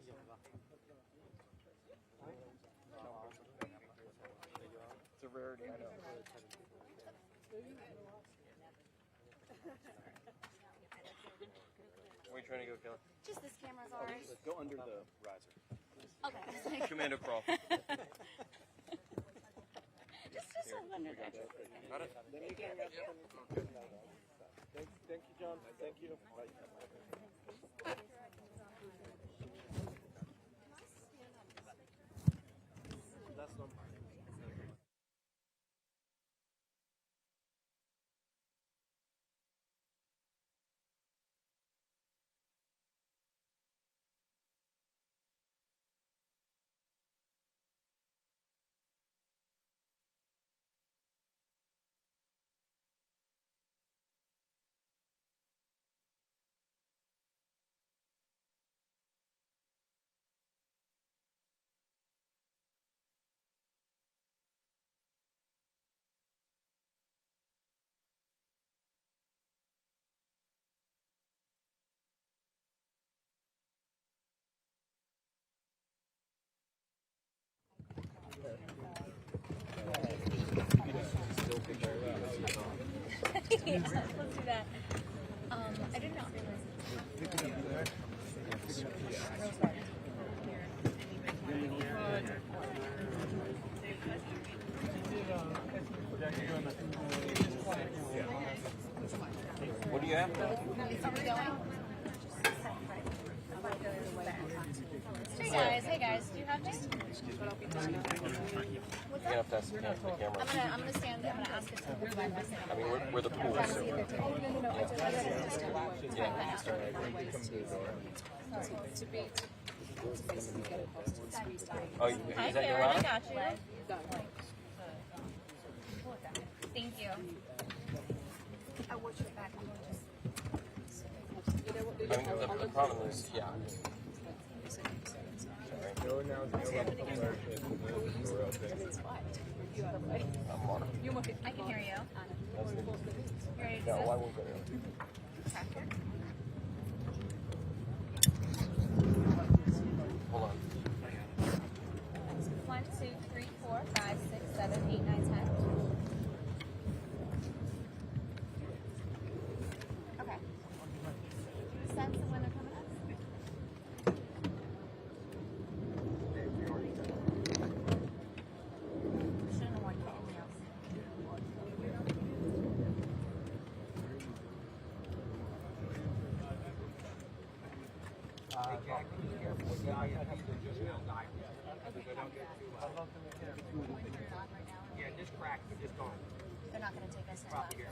It's a rarity, I know. Where are you trying to go, Kelly? Just this camera's ours. Go under the riser. Okay. Commando crawl. just under there. Got it? Thank you, John. Thank you. That's not mine. Let's do that. I did not realize. What do you have? Are we going? Hey guys, do you have this? You're gonna have to stand the camera. I'm gonna stand there. I'm gonna ask it to move my message. I mean, we're the pool, so we're... Yeah, To basically get it posted. Oh, is that your I line? got you. Thank you. I watch your back. I mean, the problem is, yeah. I can hear you. You ready to No, sit? I won't go there. Hold on. 1, 2, 3, 4, 5, 6, 7, 8, 9, 10. Okay. Sense of when they're coming up? Shouldn't have worn anything else. Yeah, just crack, just gone. They're not going to take us to Drop here.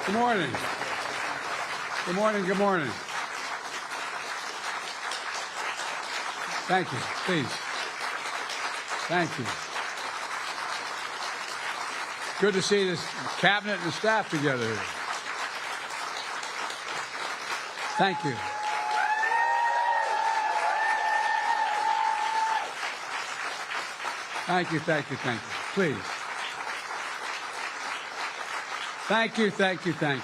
Good morning. Good morning. Good morning. Thank you. Please. Thank you. Good to see this cabinet and the staff together here. Thank you. Thank you, thank you, thank you. Please. Thank you, thank you, thank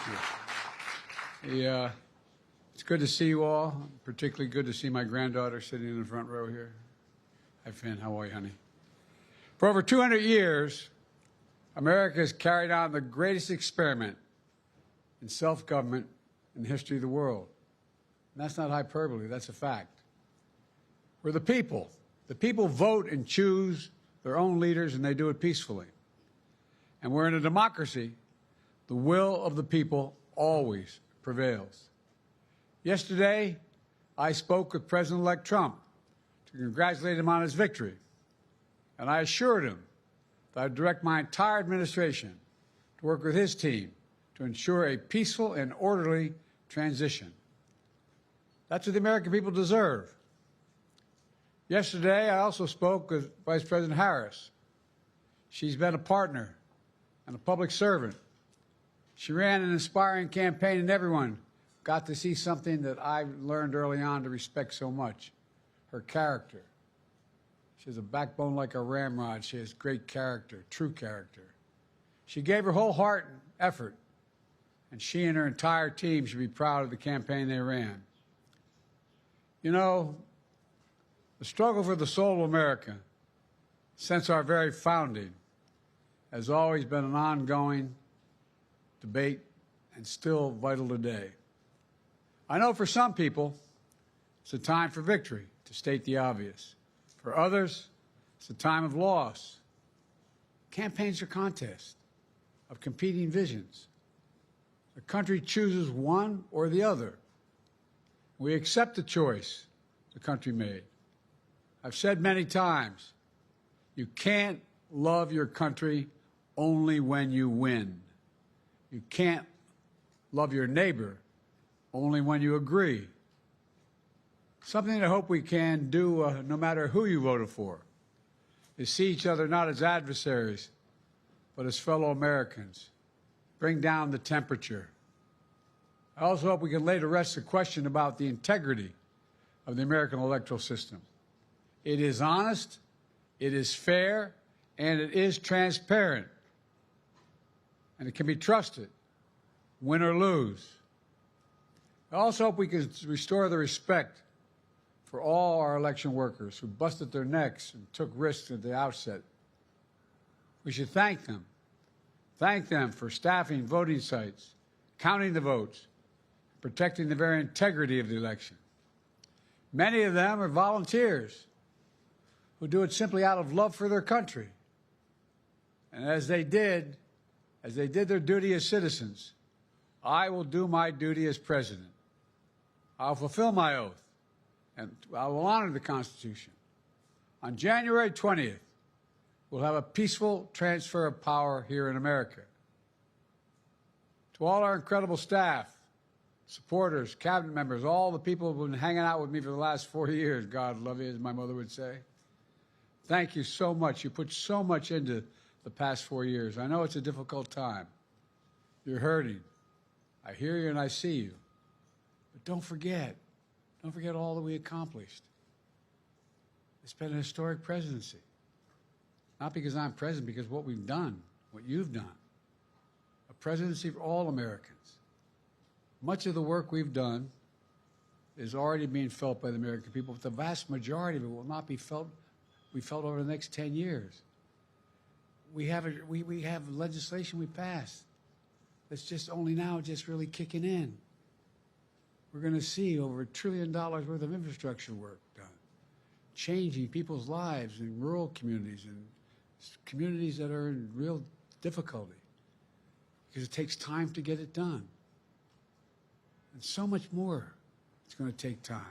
you. It's good to see you all. Particularly good to see my granddaughter sitting in the front row here. Hi, Finn. How are you, honey? For over 200 years, America has carried on the greatest experiment in self-government in the history of the world. And that's not hyperbole. That's a fact. We're the people. The people vote and choose their own leaders, and they do it peacefully. And we're in a democracy. The will of the people always prevails. Yesterday, I spoke with President-elect Trump to congratulate him on his victory. And I assured him that I'd direct my entire administration to work with his team to ensure a peaceful and orderly transition. That's what the American people deserve. Yesterday, I also spoke with Vice President Harris. She's been a partner and a public servant. She ran an inspiring campaign, and everyone got to see something that I learned early on to respect so much, her character. She has a backbone like a ramrod. She has great character, true character. She gave her whole heart and effort, and she and her entire team should be proud of the campaign they ran. You know, the struggle for the soul of America, since our very founding, has always been an ongoing debate and still vital today. I know for some people, it's a time for victory, to state the obvious. For others, it's a time of loss. Campaigns are contests of competing visions. The country chooses one or the other. We accept the choice the country made. I've said many times, you can't love your country only when you win. You can't love your neighbor only when you agree. Something I hope we can do, no matter who you voted for, is see each other not as adversaries, but as fellow Americans. Bring down the temperature. I also hope we can lay to rest the question about the integrity of the American electoral system. It is honest, it is fair, and it is transparent. And it can be trusted, win or lose. I also hope we can restore the respect for all our election workers who busted their necks and took risks at the outset. We should thank them. Thank them for staffing voting sites, counting the votes, protecting the very integrity of the election. Many of them are volunteers who do it simply out of love for their country. And as they did their duty as citizens, I will do my duty as president. I'll fulfill my oath, and I will honor the Constitution. On January 20th, we'll have a peaceful transfer of power here in America. To all our incredible staff, supporters, cabinet members, all the people who've been hanging out with me for the last 4 years. God love you, as my mother would say. Thank you so much. You put so much into the past 4 years. I know it's a difficult time. You're hurting. I hear you and I see you. But don't forget all that we accomplished. It's been a historic presidency. Not because I'm president, because what we've done, what you've done. A presidency for all Americans. Much of the work we've done is already being felt by the American people, but the vast majority of it will not be felt over the next 10 years. We have legislation we passed that's just only now just really kicking in. We're going to see over $1 trillion worth of infrastructure work done, changing people's lives in rural communities and communities that are in real difficulty, because it takes time to get it done. And so much more it's going to take time,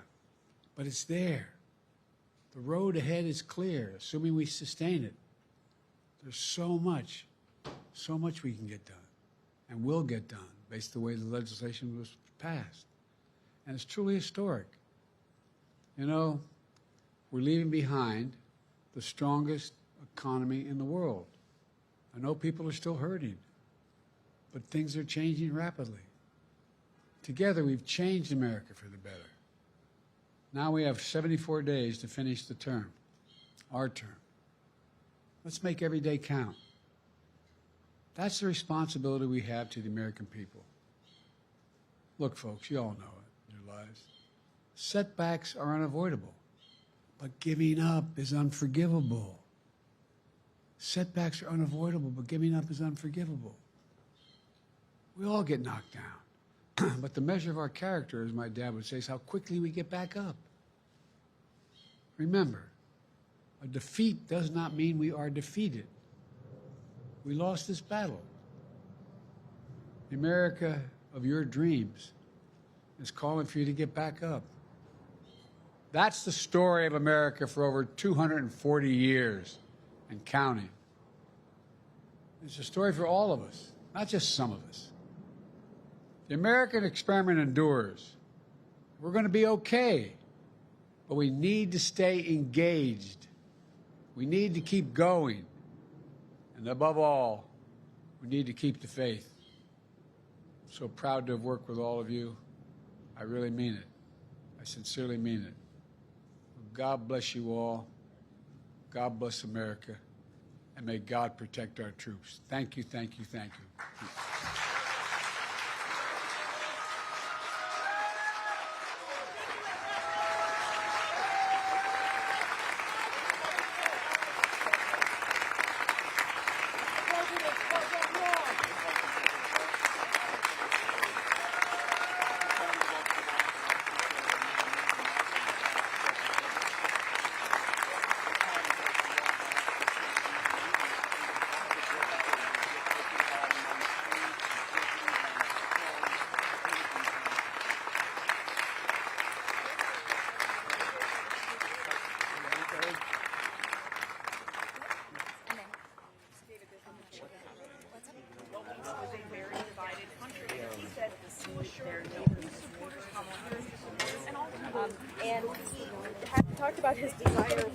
but it's there. The road ahead is clear, assuming we sustain it. There's so much we can get done and will get done based on the way the legislation was passed. And it's truly historic. You know, we're leaving behind the strongest economy in the world. I know people are still hurting, but things are changing rapidly. Together, we've changed America for the better. Now we have 74 days to finish the term, our term. Let's make every day count. That's the responsibility we have to the American people. Look, folks, you all know it in your lives. Setbacks are unavoidable, but giving up is unforgivable. Setbacks are unavoidable, but giving up is unforgivable. We all get knocked down. But the measure of our character, as my dad would say, is how quickly we get back up. Remember, a defeat does not mean we are defeated. We lost this battle. The America of your dreams is calling for you to get back up. That's the story of America for over 240 years and counting. It's a story for all of us, not just some of us. The American experiment endures. We're going to be okay, but we need to stay engaged. We need to keep going. And above all, we need to keep the faith. I'm so proud to have worked with all of you. I really mean it. I sincerely mean it. God bless you all. God bless America. And may God protect our troops. Thank you, thank you, thank you. And he had talked about his desire for